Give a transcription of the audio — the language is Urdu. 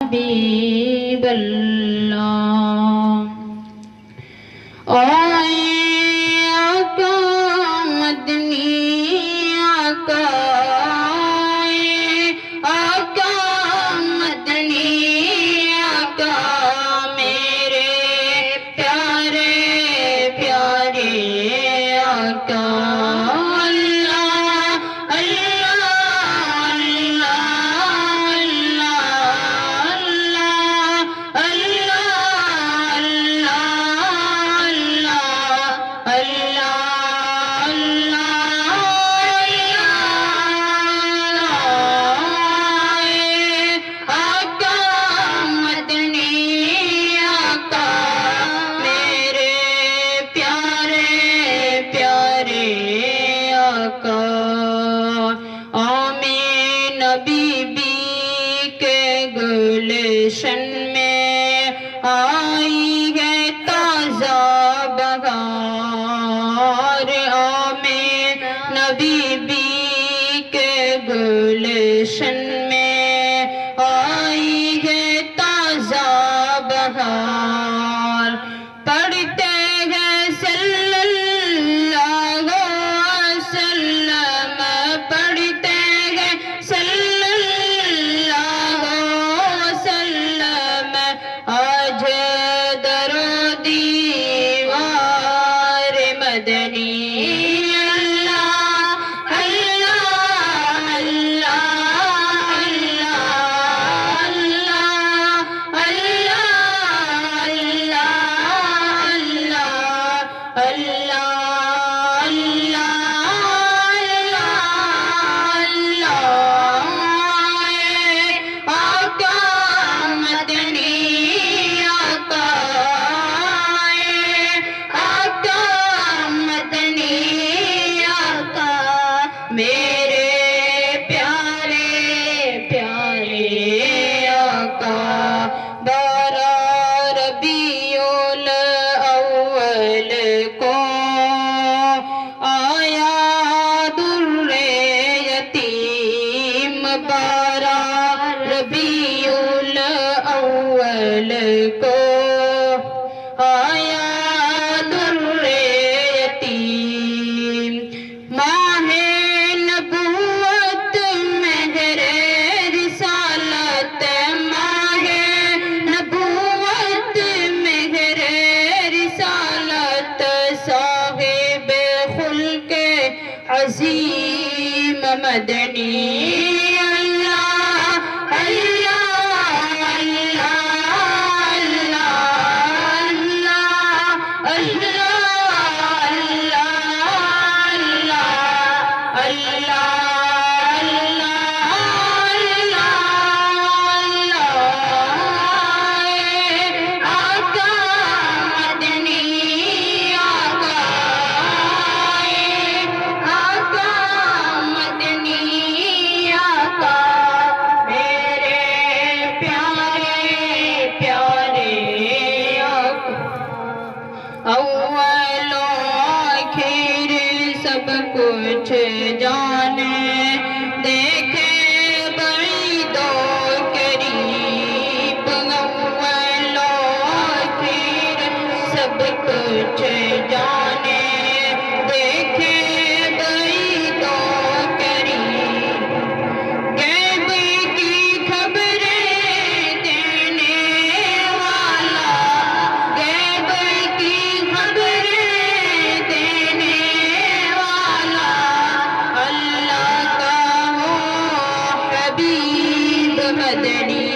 حبیب اللہ آئے آقا مدنی آقا آئے آقا مدنی آقا میرے پیارے پیارے آقا گلشن میں آئی ہے تازہ بہار آمین نبی بی کے گلشن میں آئی ہے تازہ بہار پڑھتے ہیں صلی اللہ علیہ وسلم پڑھتے ہیں صلی ربیع الاول کو آیا در یتیم ماہ نبوت مہر رسالت ماہ نبوت مہر رسالت صاحب خلق عظیم مدنی اول و آخر سب کچھ جانے دیکھے بعید و قریب اول و آخر سب کچھ جانے دیکھے بعید و قریب غیب کی خبریں دینے والا غیب کی مدنی